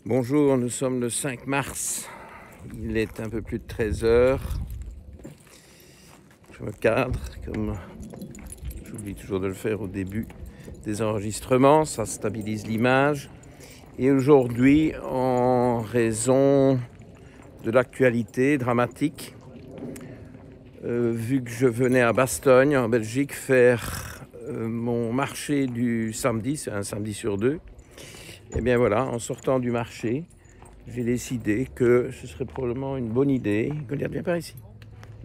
Bonjour, nous sommes le 5 mars, il est un peu plus de 13 heures. Je me cadre, comme j'oublie toujours de le faire au début des enregistrements, ça stabilise l'image. Et aujourd'hui, en raison de l'actualité dramatique, vu que je venais à Bastogne, en Belgique, faire mon marché du samedi, c'est un samedi sur deux, et bien voilà, en sortant du marché, j'ai décidé que ce serait probablement une bonne idée. Goliath, viens par ici.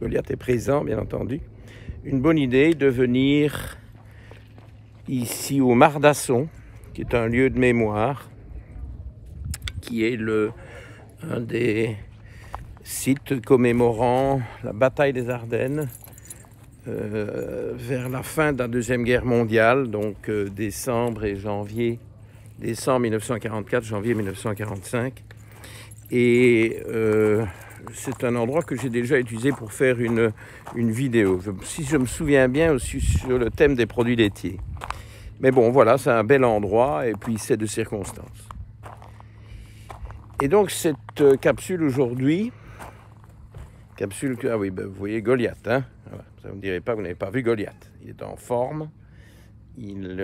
Goliath est présent, bien entendu. Une bonne idée de venir ici au Mardasson, qui est un lieu de mémoire, qui est un des sites commémorant la bataille des Ardennes vers la fin de la Deuxième Guerre mondiale, donc décembre 1944, janvier 1945. Et c'est un endroit que j'ai déjà utilisé pour faire une vidéo, si je me souviens bien, aussi sur le thème des produits laitiers. Mais bon, voilà, c'est un bel endroit et puis c'est de circonstances. Et donc cette capsule aujourd'hui, ah oui, ben, vous voyez Goliath, hein? Voilà, ça ne me dirait pas que vous n'avez pas vu Goliath. Il est en forme, il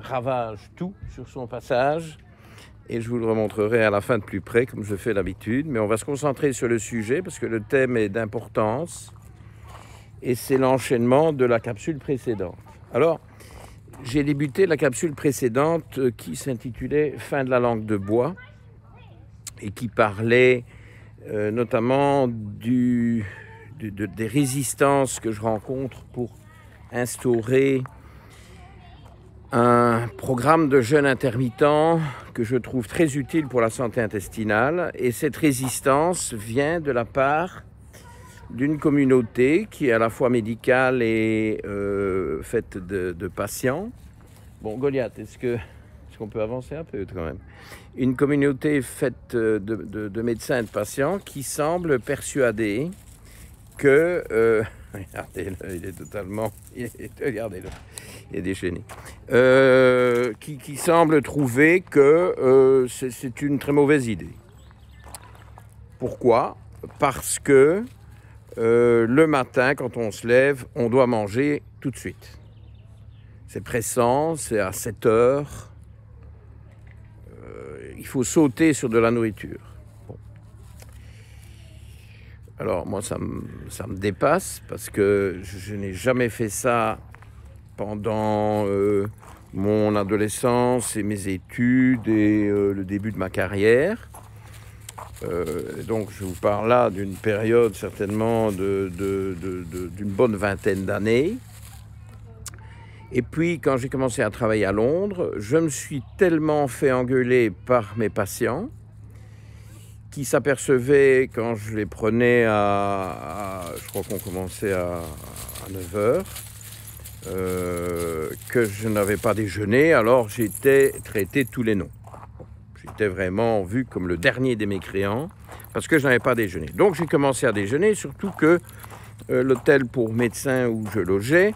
ravage tout sur son passage. Et je vous le remontrerai à la fin de plus près, comme je fais d'habitude. Mais on va se concentrer sur le sujet, parce que le thème est d'importance. Et c'est l'enchaînement de la capsule précédente. Alors, j'ai débuté la capsule précédente qui s'intitulait « Fin de la langue de bois » et qui parlait notamment des résistances que je rencontre pour instaurer un programme de jeûne intermittent que je trouve très utile pour la santé intestinale. Et cette résistance vient de la part d'une communauté qui est à la fois médicale et faite de patients. Bon, Goliath, est-ce qu'on peut avancer un peu quand même? Une communauté faite de médecins et de patients qui semblent persuadés que... regardez-le, il est totalement... Regardez-le, il est déchaîné. Qui semble trouver que c'est une très mauvaise idée. Pourquoi? Parce que le matin, quand on se lève, on doit manger tout de suite. C'est pressant, c'est à 7 heures. Il faut sauter sur de la nourriture. Bon. Alors moi, ça me dépasse parce que je n'ai jamais fait ça pendant mon adolescence et mes études et le début de ma carrière. Donc je vous parle là d'une période certainement d'une bonne vingtaine d'années. Et puis quand j'ai commencé à travailler à Londres, je me suis tellement fait engueuler par mes patients qui s'apercevaient quand je les prenais je crois qu'on commençait à 9 heures, que je n'avais pas déjeuné, alors j'étais traité de tous les noms. J'étais vraiment vu comme le dernier des mécréants parce que je n'avais pas déjeuné. Donc j'ai commencé à déjeuner, surtout que l'hôtel pour médecins où je logeais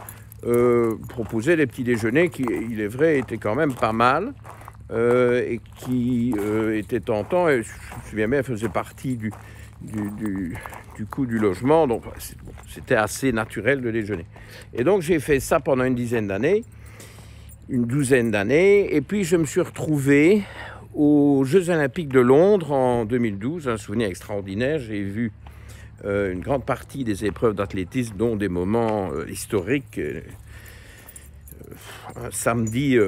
proposait des petits déjeuners qui, il est vrai, étaient quand même pas mal et qui étaient tentants. Et je me souviens bien, faisait partie du coût du logement, donc c'était assez naturel de déjeuner. Et donc j'ai fait ça pendant une douzaine d'années, et puis je me suis retrouvé aux Jeux Olympiques de Londres en 2012, un souvenir extraordinaire. J'ai vu une grande partie des épreuves d'athlétisme, dont des moments historiques. Un samedi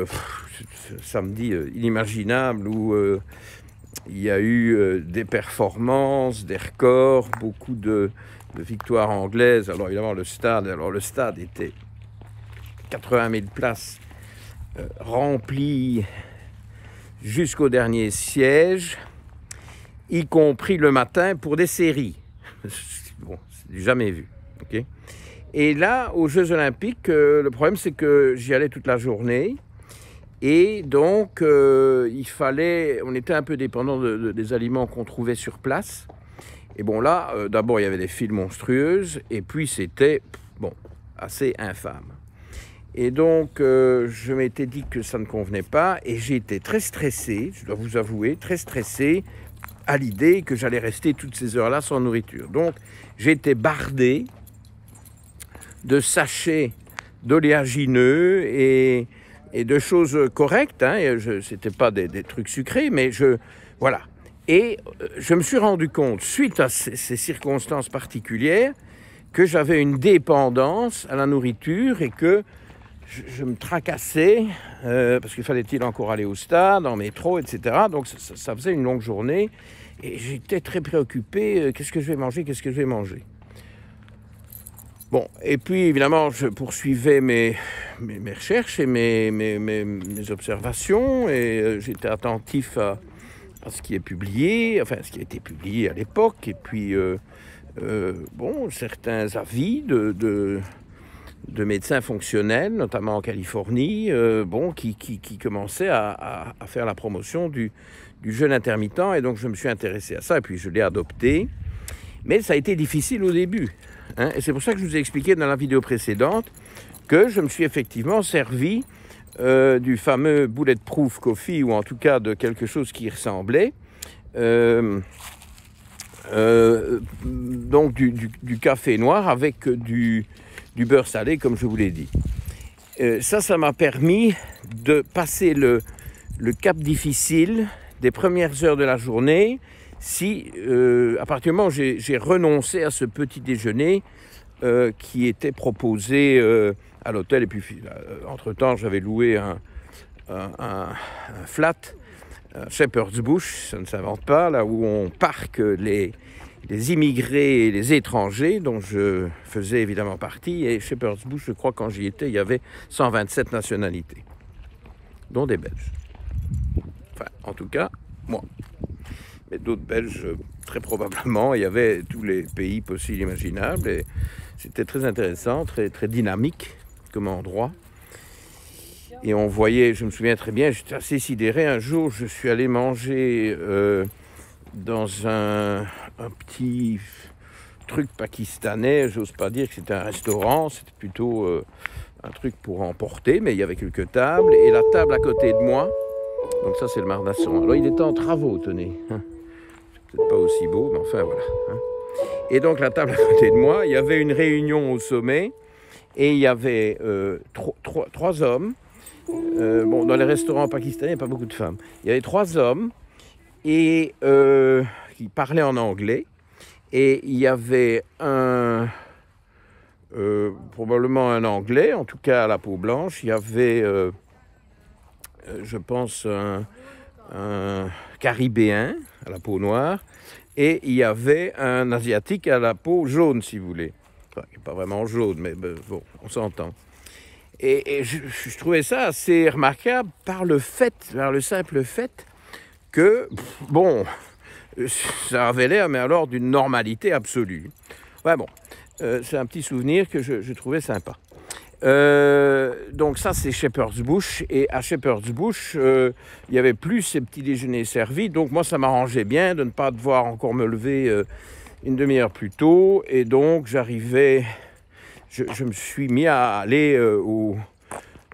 inimaginable où il y a eu des performances, des records, beaucoup de victoires anglaises. Alors évidemment le stade était 80 000 places remplies jusqu'au dernier siège, y compris le matin pour des séries. Bon, c'est jamais vu. Okay. Et là, aux Jeux Olympiques, le problème c'est que j'y allais toute la journée. Et donc, on était un peu dépendant des aliments qu'on trouvait sur place. Et bon là, d'abord il y avait des files monstrueuses, et puis c'était, assez infâme. Et donc, je m'étais dit que ça ne convenait pas et j'ai été très stressé, je dois vous avouer, très stressé à l'idée que j'allais rester toutes ces heures-là sans nourriture. Donc, j'ai été bardé de sachets d'oléagineux et de choses correctes. Hein. Ce n'était pas des trucs sucrés, mais voilà. Et je me suis rendu compte, suite à ces circonstances particulières, que j'avais une dépendance à la nourriture et que je me tracassais, parce qu'il fallait-il encore aller au stade, en métro, etc. Donc ça faisait une longue journée et j'étais très préoccupé, qu'est-ce que je vais manger, qu'est-ce que je vais manger. Bon, et puis évidemment, je poursuivais mes recherches et mes observations et j'étais attentif à ce qui est publié, enfin ce qui a été publié à l'époque, et puis bon, certains avis de médecins fonctionnels, notamment en Californie, bon, qui commençaient à faire la promotion du jeûne intermittent, et donc je me suis intéressé à ça, et puis je l'ai adopté. Mais ça a été difficile au début, hein, et c'est pour ça que je vous ai expliqué dans la vidéo précédente que je me suis effectivement servi du fameux Bulletproof Coffee, ou en tout cas de quelque chose qui ressemblait, donc du café noir avec du beurre salé, comme je vous l'ai dit. Ça m'a permis de passer le cap difficile des premières heures de la journée, si à partir du moment où j'ai renoncé à ce petit déjeuner qui était proposé à l'hôtel. Et puis entre-temps, j'avais loué un flat, Shepherd's Bush, ça ne s'invente pas, là où on parque les immigrés et les étrangers, dont je faisais évidemment partie. Et Shepherd's Bush, je crois, quand j'y étais, il y avait 127 nationalités, dont des Belges. Enfin, en tout cas, moi. Mais d'autres Belges, très probablement. Il y avait tous les pays possibles et imaginables. Et c'était très intéressant, très dynamique comme endroit. Et on voyait, je me souviens très bien, j'étais assez sidéré. Un jour, je suis allé manger dans un petit truc pakistanais. J'ose pas dire que c'était un restaurant, c'était plutôt un truc pour emporter, mais il y avait quelques tables. Et la table à côté de moi, donc ça c'est le Marnasson. Alors il était en travaux, tenez. Peut-être pas aussi beau, mais enfin voilà. Et donc la table à côté de moi, il y avait une réunion au sommet, et il y avait trois hommes. Bon, dans les restaurants pakistanais, il n'y a pas beaucoup de femmes. Il y avait 3 hommes et qui parlaient en anglais. Et il y avait probablement un Anglais, en tout cas à la peau blanche. Il y avait, je pense, un Caribéen à la peau noire. Et il y avait un Asiatique à la peau jaune, si vous voulez. Enfin, pas vraiment jaune, mais bon, on s'entend. Et je trouvais ça assez remarquable par le simple fait que, bon, ça avait l'air, mais alors, d'une normalité absolue. Ouais, bon, c'est un petit souvenir que je trouvais sympa. Donc ça, c'est Shepherd's Bush. Et à Shepherd's Bush, il n'y avait plus ces petits déjeuners servis. Donc moi, ça m'arrangeait bien de ne pas devoir encore me lever une demi-heure plus tôt. Et donc, j'arrivais... Je me suis mis à aller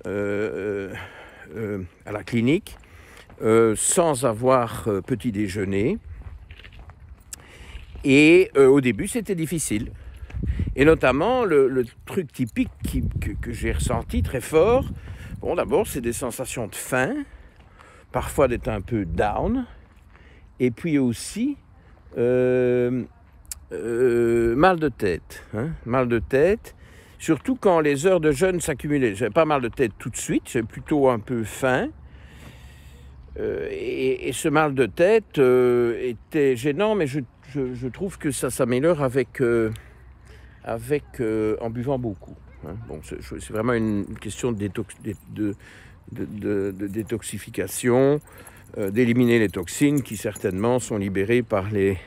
à la clinique sans avoir petit déjeuner. Et au début, c'était difficile. Et notamment, le truc typique que j'ai ressenti très fort, bon, d'abord, c'est des sensations de faim, parfois d'être un peu down, et puis aussi mal de tête. Mal de tête. Surtout quand les heures de jeûne s'accumulaient. J'avais pas mal de tête tout de suite, j'avais plutôt un peu faim. Et ce mal de tête était gênant, mais je trouve que ça s'améliore en buvant beaucoup. Bon, c'est vraiment une question de détoxification, d'éliminer les toxines qui certainement sont libérées par les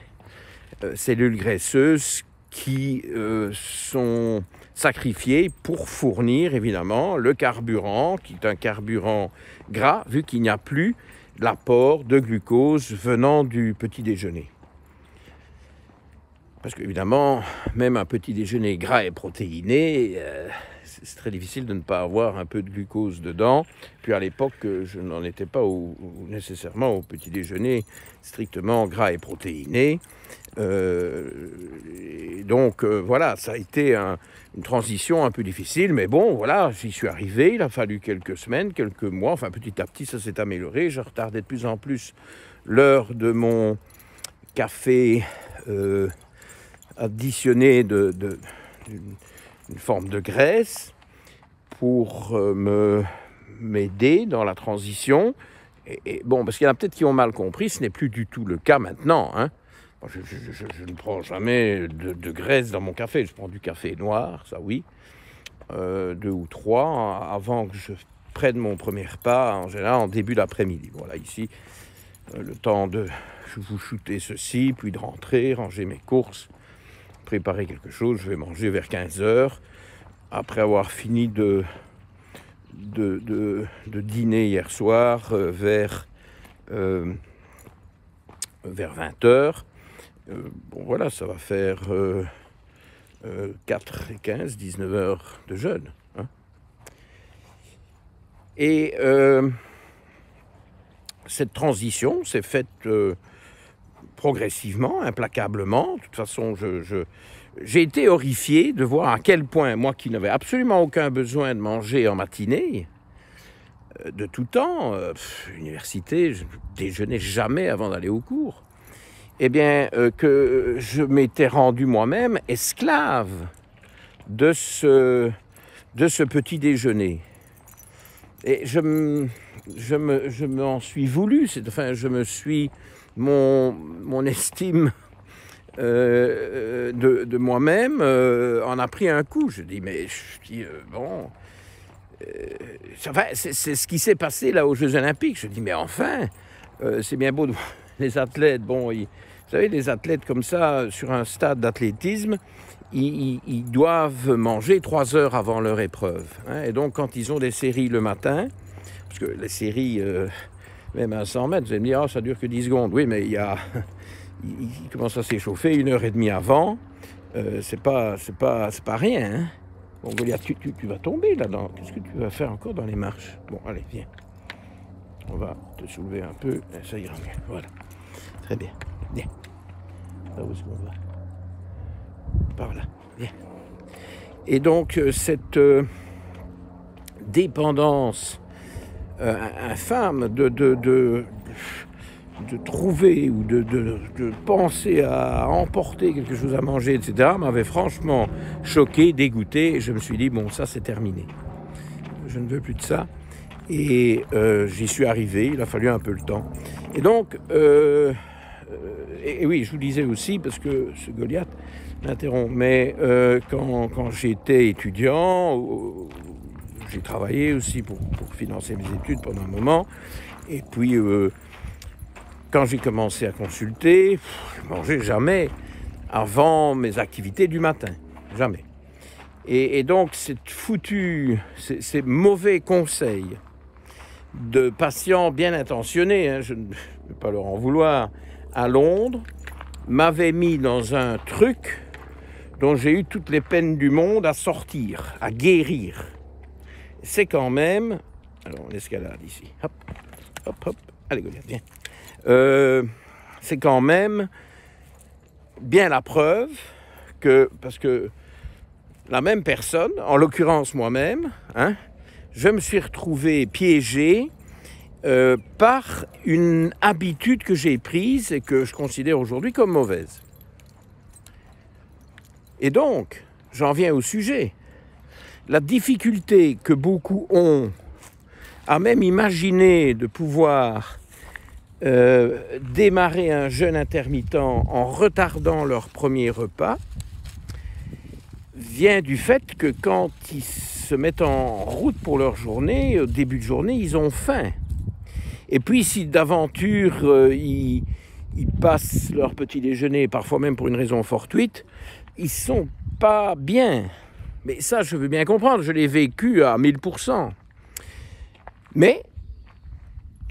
cellules graisseuses qui sont sacrifiées pour fournir évidemment le carburant, qui est un carburant gras, vu qu'il n'y a plus l'apport de glucose venant du petit déjeuner. Parce qu'évidemment, même un petit déjeuner gras et protéiné, c'est très difficile de ne pas avoir un peu de glucose dedans. Puis à l'époque, je n'en étais pas nécessairement au petit déjeuner strictement gras et protéiné. Et donc voilà, ça a été une transition un peu difficile, mais bon, voilà, j'y suis arrivé. Il a fallu quelques semaines, quelques mois, enfin petit à petit ça s'est amélioré. Je retardais de plus en plus l'heure de mon café additionné d'une forme de graisse pour m'aider dans la transition. Et bon, parce qu'il y en a peut-être qui ont mal compris, ce n'est plus du tout le cas maintenant, hein. Je ne prends jamais de graisse dans mon café. Je prends du café noir, ça oui, 2 ou 3, avant que je prenne mon premier repas, en général en début d'après-midi. Voilà, ici, le temps de vous shooter ceci, puis de rentrer, ranger mes courses, préparer quelque chose. Je vais manger vers 15 h, après avoir fini de dîner hier soir, vers 20 h. Bon voilà, ça va faire 4 et 15, 19 heures de jeûne. Hein. Et cette transition s'est faite progressivement, implacablement. De toute façon, j'ai été horrifié de voir à quel point, moi qui n'avais absolument aucun besoin de manger en matinée, de tout temps, université, je ne déjeunais jamais avant d'aller au cours. Eh bien, que je m'étais rendu moi-même esclave de ce petit déjeuner. Et je m'en suis voulu, je me suis, mon estime de moi-même en a pris un coup. Je dis, bon, c'est ce qui s'est passé là aux Jeux Olympiques. Je dis, mais enfin, c'est bien beau de voir les athlètes, bon, vous savez, les athlètes comme ça, sur un stade d'athlétisme, ils doivent manger 3 heures avant leur épreuve. Hein, et donc, quand ils ont des séries le matin, parce que les séries, même à 100 mètres, vous allez me dire, ça dure que 10 secondes. Oui, mais ils commencent à s'échauffer 1h30 avant. C'est pas rien. Hein. Bon, Goliath, tu vas tomber là-dedans. Qu'est-ce que tu vas faire encore dans les marches? Bon, allez, viens. On va te soulever un peu, ça ira mieux. Voilà. Très bien. Viens. Là où est-ce qu'on va? Par là. Viens. Et donc, cette dépendance infâme de trouver ou de penser à emporter quelque chose à manger, etc., m'avait franchement choqué, dégoûté. Et je me suis dit, bon, ça, c'est terminé. Je ne veux plus de ça. Et j'y suis arrivé, il a fallu un peu le temps. Et donc, et oui, je vous disais aussi, parce que ce Goliath m'interrompt, mais quand j'étais étudiant, j'ai travaillé aussi pour financer mes études pendant un moment. Et puis, quand j'ai commencé à consulter, je ne mangeais jamais avant mes activités du matin. Jamais. Et donc, ces mauvais conseils de patients bien intentionnés, hein, je ne vais pas leur en vouloir, à Londres, m'avaient mis dans un truc dont j'ai eu toutes les peines du monde à sortir, à guérir. C'est quand même... Alors, on escalade ici. Hop, hop, hop. Allez, Goliath, viens. C'est quand même bien la preuve que... Parce que la même personne, en l'occurrence moi-même, hein, je me suis retrouvé piégé par une habitude que j'ai prise et que je considère aujourd'hui comme mauvaise. Et donc, j'en viens au sujet. La difficulté que beaucoup ont à même imaginer de pouvoir démarrer un jeûne intermittent en retardant leur premier repas vient du fait que quand ils se mettent en route pour leur journée, au début de journée, ils ont faim. Et puis si d'aventure ils passent leur petit déjeuner, parfois même pour une raison fortuite, ils ne sont pas bien. Mais ça, je veux bien comprendre, je l'ai vécu à 1000%. Mais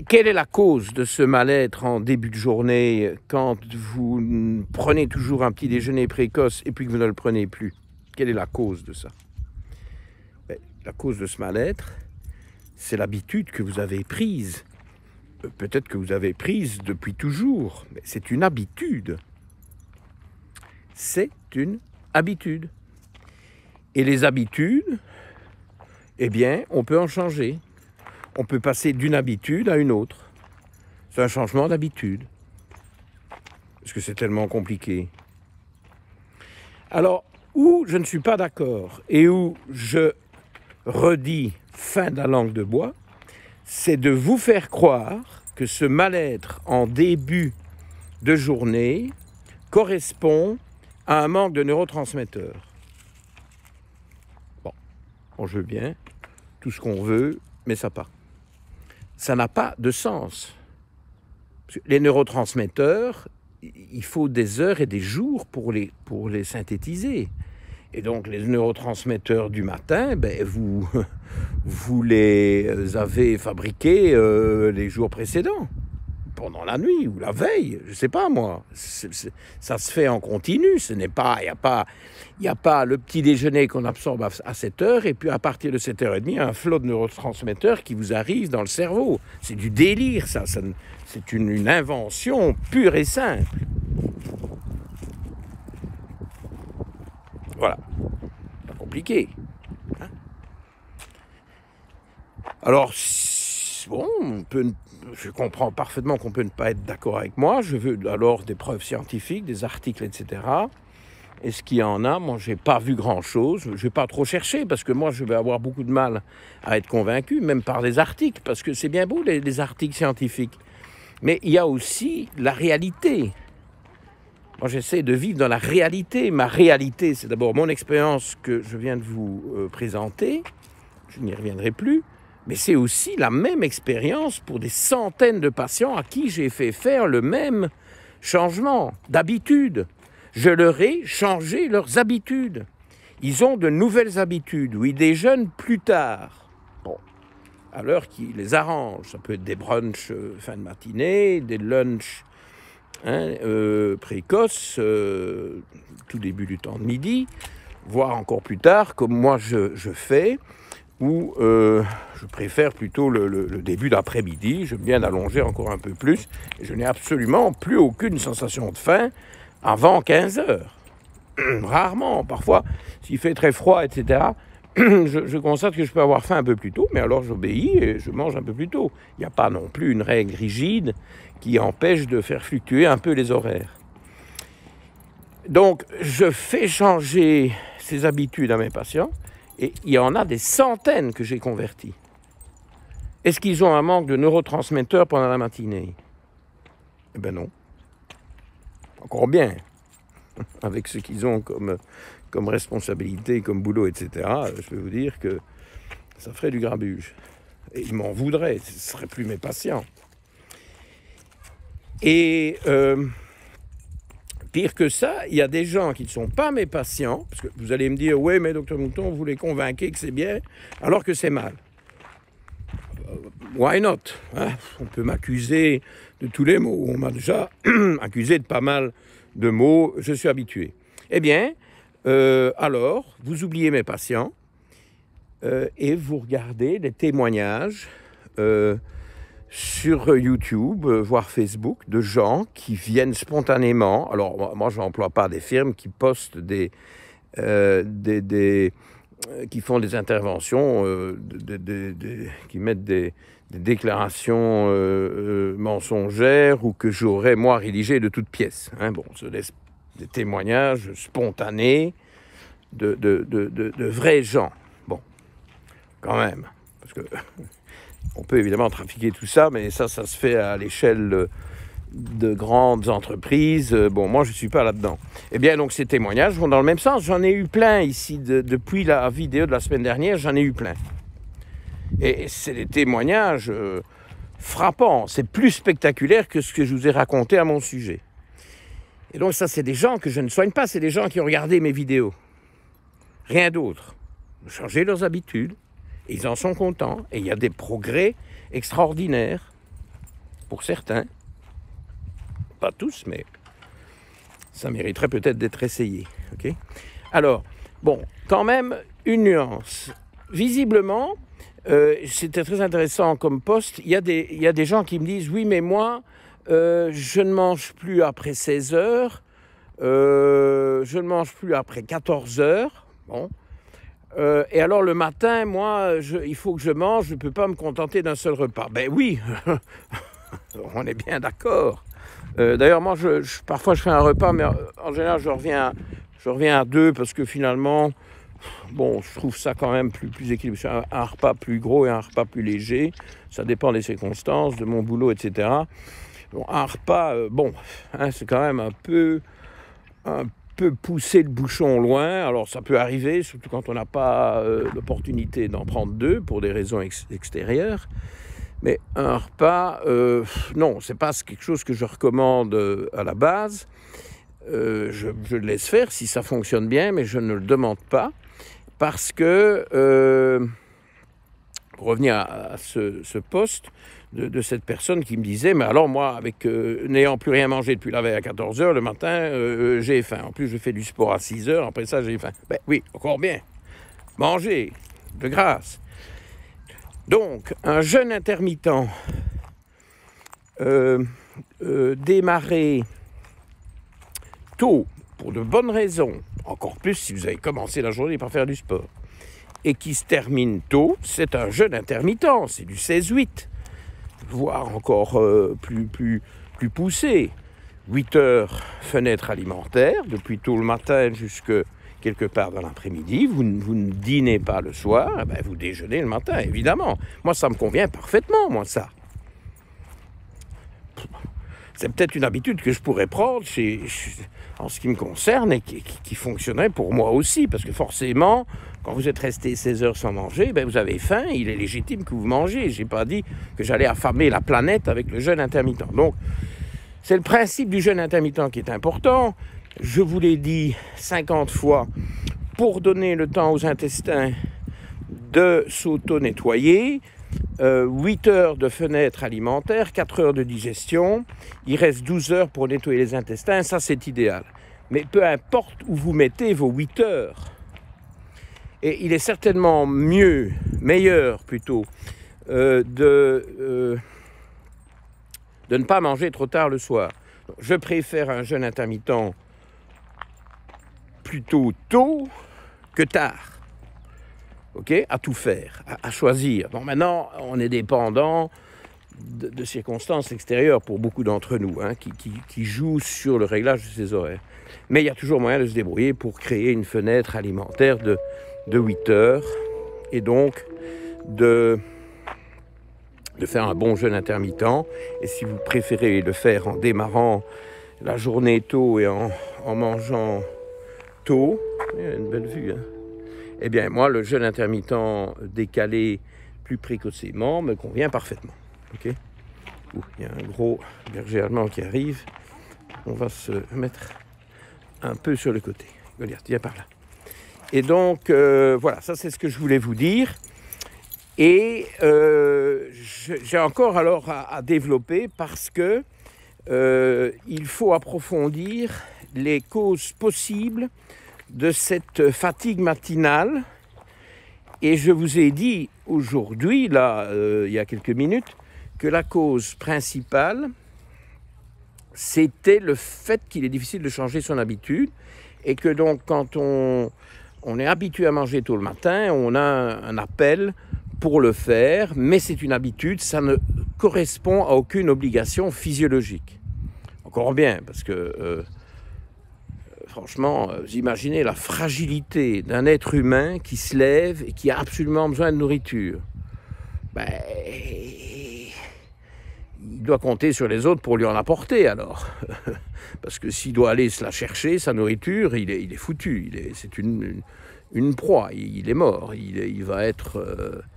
quelle est la cause de ce mal-être en début de journée quand vous prenez toujours un petit déjeuner précoce et puis que vous ne le prenez plus? Quelle est la cause de ça? la cause de ce mal-être, c'est l'habitude que vous avez prise. Peut-être que vous avez prise depuis toujours, mais c'est une habitude. C'est une habitude. Et les habitudes, eh bien, on peut en changer. On peut passer d'une habitude à une autre. C'est un changement d'habitude. Parce que c'est tellement compliqué. Alors, où je ne suis pas d'accord et où je redis fin de la langue de bois, c'est de vous faire croire que ce mal-être en début de journée correspond à un manque de neurotransmetteurs. Bon, je veux bien, tout ce qu'on veut, mais ça part. Ça n'a pas de sens. Les neurotransmetteurs, il faut des heures et des jours pour les synthétiser. Et donc, les neurotransmetteurs du matin, ben, vous les avez fabriqués les jours précédents, pendant la nuit ou la veille, je ne sais pas moi. Ça se fait en continu, il n'y a pas le petit déjeuner qu'on absorbe à 7 heures et puis à partir de 7h30, il y a un flot de neurotransmetteurs qui vous arrive dans le cerveau. C'est du délire, ça c'est une invention pure et simple. Voilà, pas compliqué. Hein? Alors, bon, je comprends parfaitement qu'on peut ne pas être d'accord avec moi. Je veux alors des preuves scientifiques, des articles, etc. Est-ce qu'il y en a? Moi, je n'ai pas vu grand-chose. Je ne vais pas trop chercher parce que moi, je vais avoir beaucoup de mal à être convaincu, même par les articles, parce que c'est bien beau, les articles scientifiques. Mais il y a aussi la réalité. Moi, j'essaie de vivre dans la réalité. Ma réalité, c'est d'abord mon expérience que je viens de vous présenter. Je n'y reviendrai plus. Mais c'est aussi la même expérience pour des centaines de patients à qui j'ai fait faire le même changement d'habitude. Je leur ai changé leurs habitudes. Ils ont de nouvelles habitudes où ils déjeunent plus tard. Bon, à l'heure qui les arrange. Ça peut être des brunchs fin de matinée, des lunchs précoces, tout début du temps de midi, voire encore plus tard, comme moi je fais, où je préfère plutôt le début d'après-midi. J'aime bien allonger encore un peu plus. Et je n'ai absolument plus aucune sensation de faim avant 15 heures. Rarement, parfois, s'il fait très froid, etc., je constate que je peux avoir faim un peu plus tôt, mais alors j'obéis et je mange un peu plus tôt. Il n'y a pas non plus une règle rigide qui empêche de faire fluctuer un peu les horaires. Donc, je fais changer ces habitudes à mes patients et il y en a des centaines que j'ai convertis. Est-ce qu'ils ont un manque de neurotransmetteurs pendant la matinée? Eh bien non. Encore bien. Avec ce qu'ils ont comme responsabilité, comme boulot, etc., je peux vous dire que ça ferait du grabuge. Et ils m'en voudraient, ce ne seraient plus mes patients. Et pire que ça, il y a des gens qui ne sont pas mes patients, parce que vous allez me dire, oui, mais docteur Mouton, vous les convainquez que c'est bien, alors que c'est mal. Why not, hein? On peut m'accuser de tous les mots. On m'a déjà accusé de pas mal de mots, je suis habitué. Eh bien, alors, vous oubliez mes patients et vous regardez les témoignages sur YouTube, voire Facebook, de gens qui viennent spontanément. Alors, moi, je n'emploie pas des firmes qui postent qui font des interventions, qui mettent des déclarations mensongères ou que j'aurais, moi, rédigées de toutes pièces. Hein. Bon, ce laisse des témoignages spontanés de vrais gens. Bon, quand même, parce que on peut évidemment trafiquer tout ça, mais ça se fait à l'échelle de grandes entreprises. Bon, moi, je ne suis pas là-dedans. Eh bien, donc, ces témoignages vont dans le même sens. J'en ai eu plein ici, depuis la vidéo de la semaine dernière, j'en ai eu plein. Et c'est des témoignages frappants. C'est plus spectaculaire que ce que je vous ai raconté à mon sujet. Et donc, ça, c'est des gens que je ne soigne pas. C'est des gens qui ont regardé mes vidéos. Rien d'autre. Ils ont changé leurs habitudes. Et ils en sont contents. Et il y a des progrès extraordinaires pour certains. Pas tous, mais ça mériterait peut-être d'être essayé. Okay? Alors, bon, quand même, une nuance. visiblement, c'était très intéressant comme poste. Il y a des gens qui me disent, oui, mais moi, je ne mange plus après 16 heures, je ne mange plus après 14 heures. Bon. Et alors le matin, moi, il faut que je mange, je ne peux pas me contenter d'un seul repas. Ben oui, on est bien d'accord. D'ailleurs, moi, parfois, je fais un repas, mais en général, je reviens à 2 parce que finalement, bon, je trouve ça quand même plus équilibré. Un repas plus gros et un repas plus léger. Ça dépend des circonstances, de mon boulot, etc. Bon, un repas, c'est quand même un peu pousser le bouchon loin. Alors, ça peut arriver, surtout quand on n'a pas l'opportunité d'en prendre 2 pour des raisons extérieures. Mais un repas, non, c'est pas quelque chose que je recommande à la base. Je le laisse faire si ça fonctionne bien, mais je ne le demande pas. Parce que, pour revenir à ce poste de cette personne qui me disait, mais alors moi, n'ayant plus rien mangé depuis la veille à 14 heures, le matin, j'ai faim. En plus, je fais du sport à 6 heures, après ça, j'ai faim. Ben oui, encore bien. Manger, de grâce. Donc, un jeûne intermittent démarrer tôt, pour de bonnes raisons, encore plus si vous avez commencé la journée par faire du sport, et qui se termine tôt, c'est un jeûne intermittent, c'est du 16-8, voire encore plus poussé. 8 heures fenêtre alimentaire, depuis tôt le matin jusque quelque part dans l'après-midi, vous ne dînez pas le soir, ben vous déjeunez le matin, évidemment. Moi, ça me convient parfaitement, moi, ça. C'est peut-être une habitude que je pourrais prendre en ce qui me concerne et qui fonctionnerait pour moi aussi, parce que forcément, quand vous êtes resté 16 heures sans manger, ben vous avez faim, il est légitime que vous mangez. Je n'ai pas dit que j'allais affamer la planète avec le jeûne intermittent. Donc, c'est le principe du jeûne intermittent qui est important. Je vous l'ai dit 50 fois, pour donner le temps aux intestins de s'auto-nettoyer, 8 heures de fenêtre alimentaire, 4 heures de digestion, il reste 12 heures pour nettoyer les intestins, ça c'est idéal. Mais peu importe où vous mettez vos 8 heures, et il est certainement meilleur plutôt, de ne pas manger trop tard le soir. Je préfère un jeûne intermittent plutôt tôt que tard, ok, à tout faire, à choisir. Bon, maintenant, on est dépendant de circonstances extérieures pour beaucoup d'entre nous, hein, qui jouent sur le réglage de ces horaires. Mais il y a toujours moyen de se débrouiller pour créer une fenêtre alimentaire de 8 heures, et donc de faire un bon jeûne intermittent. Et si vous préférez le faire en démarrant la journée tôt et en mangeant tôt, il y a une belle vue, hein. Eh bien, moi, le jeûne intermittent décalé plus précocement me convient parfaitement. Ok. Il y a un gros berger allemand qui arrive. On va se mettre un peu sur le côté. Regarde, viens par là. Et donc, voilà, ça c'est ce que je voulais vous dire. Et j'ai encore alors à développer parce que il faut approfondir les causes possibles de cette fatigue matinale. Et je vous ai dit aujourd'hui, là, il y a quelques minutes, que la cause principale, c'était le fait qu'il est difficile de changer son habitude et que donc quand on est habitué à manger tôt le matin, on a un appel pour le faire, mais c'est une habitude, ça ne correspond à aucune obligation physiologique. Encore bien, parce que franchement, vous imaginez la fragilité d'un être humain qui se lève et qui a absolument besoin de nourriture. Ben, il doit compter sur les autres pour lui en apporter alors. Parce que s'il doit aller se la chercher, sa nourriture, il est foutu. C'est une proie, il est mort. Il va être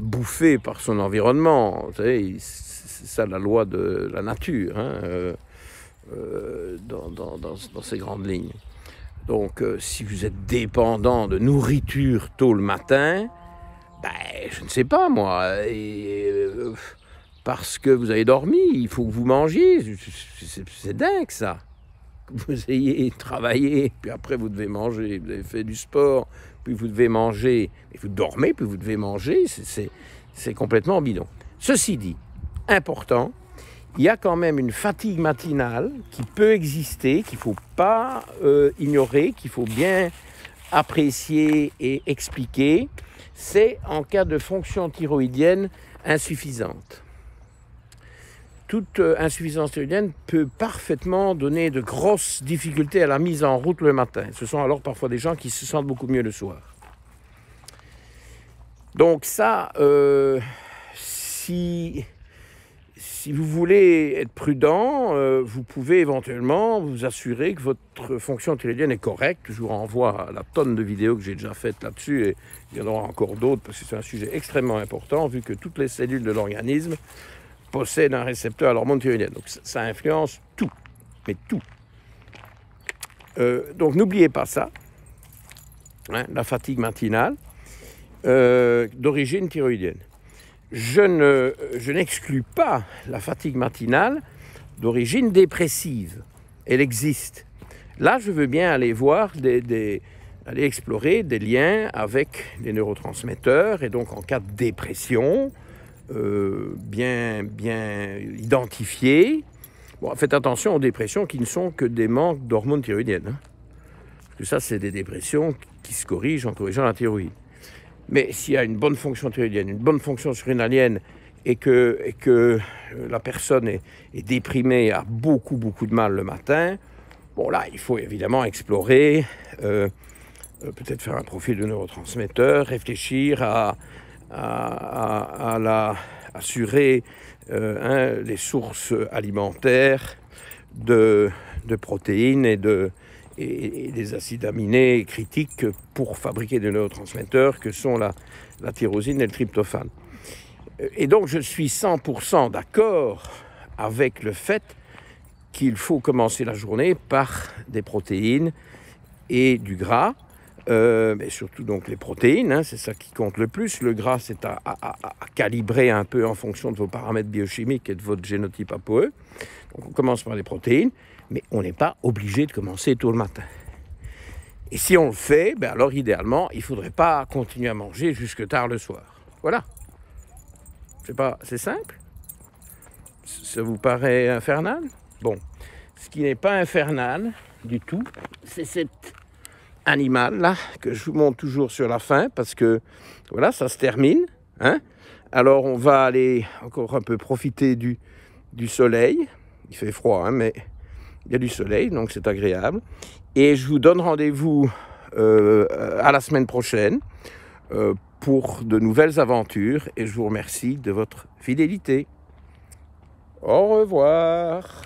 bouffé par son environnement. Vous savez, c'est ça la loi de la nature, hein, dans ces grandes lignes. Donc, si vous êtes dépendant de nourriture tôt le matin, ben, je ne sais pas moi, parce que vous avez dormi, il faut que vous mangiez. C'est dingue ça. Que vous ayez travaillé, puis après vous devez manger, vous avez fait du sport, puis vous devez manger, et vous dormez, puis vous devez manger, c'est complètement bidon. Ceci dit, important, il y a quand même une fatigue matinale qui peut exister, qu'il ne faut pas ignorer, qu'il faut bien apprécier et expliquer. C'est en cas de fonction thyroïdienne insuffisante. Toute insuffisance thyroïdienne peut parfaitement donner de grosses difficultés à la mise en route le matin. Ce sont alors parfois des gens qui se sentent beaucoup mieux le soir. Donc ça, si vous voulez être prudent, vous pouvez éventuellement vous assurer que votre fonction thyroïdienne est correcte. Je vous renvoie à la tonne de vidéos que j'ai déjà faites là-dessus, et il y en aura encore d'autres parce que c'est un sujet extrêmement important vu que toutes les cellules de l'organisme possèdent un récepteur à l'hormone thyroïdienne. Donc ça influence tout, mais tout. Donc n'oubliez pas ça, hein, la fatigue matinale d'origine thyroïdienne. Je n'exclus pas la fatigue matinale d'origine dépressive. Elle existe. Là, je veux bien aller voir, aller explorer des liens avec les neurotransmetteurs, et donc en cas de dépression, bien identifiée. Bon, faites attention aux dépressions qui ne sont que des manques d'hormones thyroïdiennes. Hein. Parce que ça, c'est des dépressions qui se corrigent en corrigeant la thyroïde. Mais s'il y a une bonne fonction thyroïdienne, une bonne fonction surrénalienne, et que la personne est déprimée, a beaucoup de mal le matin, bon là, il faut évidemment explorer, peut-être faire un profil de neurotransmetteur, réfléchir à assurer les sources alimentaires de protéines et des acides aminés critiques pour fabriquer des neurotransmetteurs que sont la tyrosine et le tryptophane. Et donc je suis 100% d'accord avec le fait qu'il faut commencer la journée par des protéines et du gras, mais surtout donc les protéines, hein, c'est ça qui compte le plus. Le gras, c'est à calibrer un peu en fonction de vos paramètres biochimiques et de votre génotype ApoE. Donc on commence par les protéines, mais on n'est pas obligé de commencer tôt le matin. Et si on le fait, ben alors idéalement, il ne faudrait pas continuer à manger jusque tard le soir. Voilà. C'est simple? Ça vous paraît infernal? Bon, ce qui n'est pas infernal du tout, c'est cet animal-là que je vous montre toujours sur la fin, parce que voilà, ça se termine. Hein? Alors on va aller encore un peu profiter du soleil. Il fait froid, hein, mais il y a du soleil, donc c'est agréable. Et je vous donne rendez-vous à la semaine prochaine pour de nouvelles aventures, et je vous remercie de votre fidélité. Au revoir.